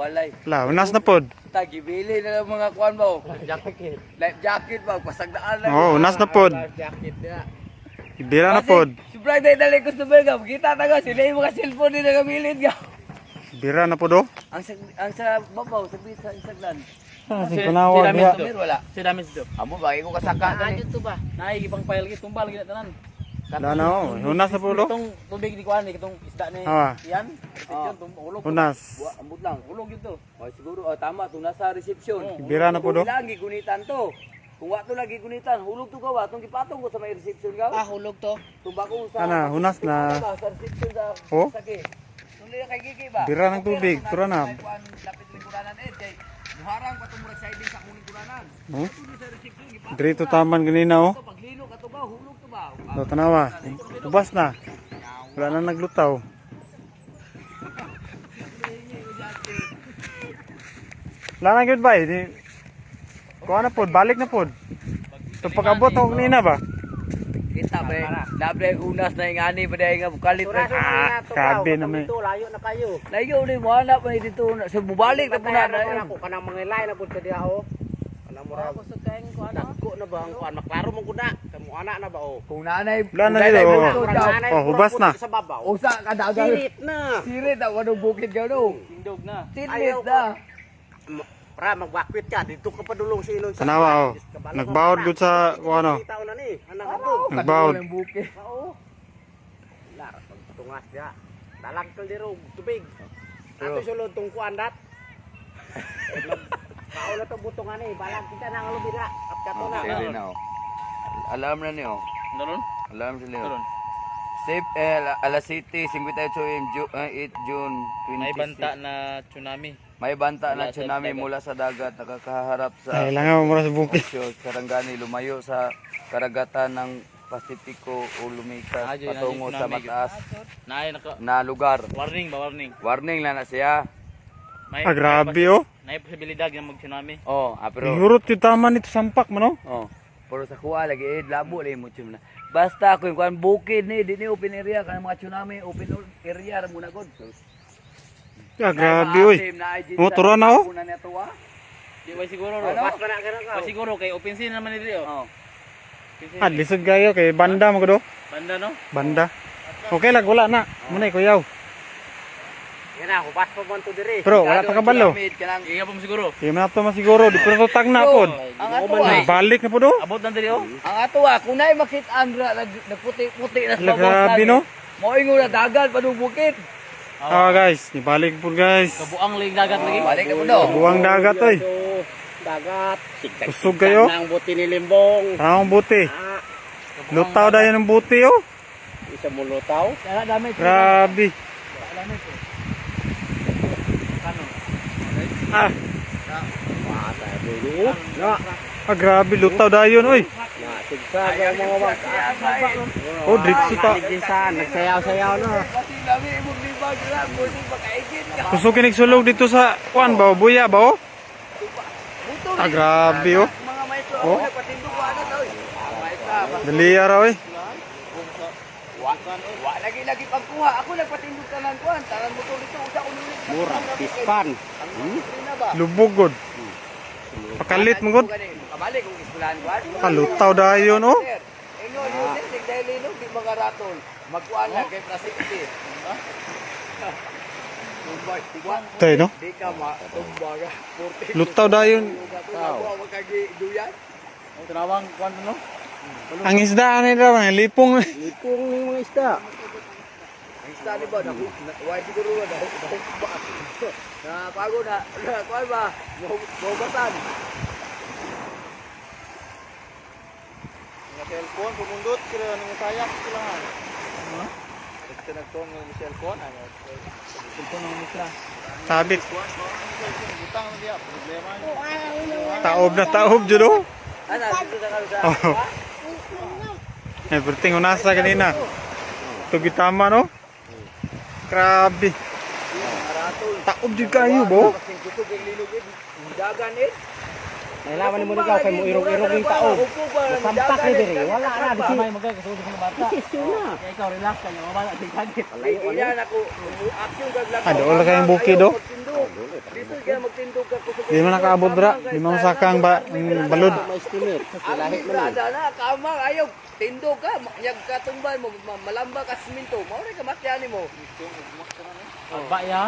walay. La, unas na pod. Tagibili na lang mga kuan ba? Life jacket ba? Pasagdaan lang. Oh, unas na pod. Jacket na. Ibira na pod. Sobrang dali customer ka. Kita taga sila yung mga cellphone nila gamilit ka. Ibira na pod oh. Ang sa babaw, sa pizza, isagdan. Si kunawa diha. Wala. Si damage do. Amo ba ko kasaka na ni. to ba? Naay gipang file gid tumbal gid tanan. La na oh. Unas na pod oh. Itong tubig di kuan itong isda ni. Ah. Yan. Reception tulog. Unas. Ambot lang. Ulog yun to. Oh, siguro tama to nasa reception. Ibira na pod oh. Lagi gunitan to. Kung wa to lagi gunitan, hulog to gawa tong gipatong ko sa may reception gaw. Hulog to. Tumba ko sa Ana, hunas na. sa reception sa Oh. sake. Tuloy kay gigi ba? Bira ng tubig, tura na. Lapit lingkuranan kay muharang pa tumurag siding sa kuning kuranan. Oh. Tuloy sa reception gipatong. Dito taman ganina oh. Paglino ka to ba, hulog to ba? Do tanawa. Ubas na. Wala na naglutaw. Wala na goodbye. Di kuha na pod, balik na pod. So pag-abot ako nina ba? Kita ba? Labre unas na ingani pa dai nga bukalit. Kabe na may. Layo na kayo. Layo ni mo ana pa dito sa bubalik na puna na. Ako kanang mga ilay na pud sa diha o. Kanang mura ko sa kain ko ana. Dagko na ba ang kuan maklaro mo kuda. Kamo ana na ba o. Kung nanay, Wala na dito. Oh, hubas na. Sa babaw. usa ka dagal. Sirit na. Sirit ako ng bukid ka no. Tindog na. Sirit na. Para magbakwit ka dito ka padulong sa ilong sa. Tanawa oh. Nagbawod gud sa ano. Tao na ni. Anang handog. Nagbawod. Ng bukid. Oo. Lara pagtungas dia. Dalag kal diro tubig. Ato sulod tong kuan dat. Kao na to butong ani, balag kita nang lubira. Kapkato na. Sige na oh. Alam na niyo. Daron? Alam sila. Daron. Save alas City 58 8 June 20. May banta na tsunami. May banta na Mula sa tsunami dagat. mula sa dagat nakakaharap sa Kailangan mo mura sa bukid. Sarangani lumayo sa karagatan ng Pasipiko o lumikas Ah, dyan, patungo dyan, sa tsunami. mataas Naay naka na lugar. warning ba warning. Warning lang na siya. May Grabe oh. May posibilidad nga mag tsunami. Oh, pero Ihurot yung taman nito sampak man oh. oh, pero sa kuha lagi labo lay mo tsunami. Basta kung kuan bukid ni di ni open area kan mga tsunami open area ra muna god. Grabe oy. Oh, tura na oh. Di ba siguro ro? Ano? Mas pa na ka. Siguro kay open scene naman ni diri oh. Oh. Lisod kayo kay banda mo ko do. Banda no? Banda. Okay lang wala na. Muna kuyaw. Yan na, hupas pa mo to diri. Bro, wala pa kabalo. Iya pa mo siguro. Kaya man ato masiguro, di pero tag na pod. Ang ato ay Balik na po do. Abot na diri oh. ang ato kung naay makit-an nagputi-puti na sa Grabe no. mo ingon na dagat padung bukid. Guys, ibalik po guys. Kabuang lig dagat lagi. Balik na po do. Buwang dagat oy. Dagat. Kusog kayo. Nang buti ni limbong. Ang buti. Ah, Lutaw dayon ng buti oh. isa mo lutaw. Kaya dami. Grabe. Ah, Mata dulu. Na, grabe lutaw dayon oy. sigsag ang mga baka. Oh, dritso ta. Disan, nagsayaw-sayaw na. Kasi lami imong libag ra mo di makaigit ka. Kusog kinig sulog dito sa kuan ba, buya ba oh? Grabe oh. Mga maestro Oh. ako nagpatindog wa na taw. Maestra, Dali ara oy. wa lagi pagkuha. Ako nagpatindog tanan kuan, tanan mo to dito usa ulo. Murah, pispan. Na ba? Lubog gud. Pakalit mo gud. Kabalik kung iskulan kuan. Lutaw dayon oh. Ingon yo sir, tigdayli no di mga raton. Magkuan na kay Prasiti. Tumbay, tigwan. Tay no. Di ka matumbaga. Lutaw dayon. Ako kagi duyan. Ang tinawang kuan no? Ang isda ni raw, lipong. Lipong ng mga isda. Ang isda ni ba na why siguro na na pago na kuan ba? Bobatan. Nga cellphone pumundot kira ning sayak kulangan. Ito nagtuon ng cellphone ano. Cellphone ng misra. Sabit. Butang na dia problema. Taob jud oh. Ana dito sa kalusa. Oh. Everything unasa kanina. Tugi tama no. Grabe. Taob jud kayo bo. Kusog ang linugid. Dagan eh. Nailaman mo ligaw kay mo irog-irog yung tao. Sampak ni diri, wala na di may magkakasulod sa bata. Isisyo na. Kaya ikaw relax ka niya, wala di kagit. Iyan ako action gaglang. Ano wala kayong bukid do? lisod kaya magtindog ka kusog. Di man nakaabot dra, di man masakang balod. May estimate. Kasi Ang lahi man. librada na, kamang ayaw. Tindog ka, yag katumban mo, malamba ka siminto. Mauray ka matyani mo. Agba ya.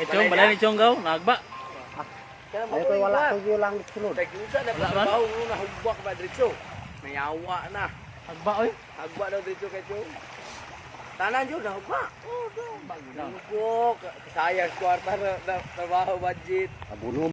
Chong, balay ni Chong gaw, nagba. Kaya Ay ko wala ko yung lang sulod. Kaya kinsa na Wala ba? pagbabaw mo na hugbak ba diretso. Mayawa na. Agba oy. Hagba daw diretso kay Chong. Tanan yun, hagba. Hugbok. Sayang kwarta na trabaho budget. Abuno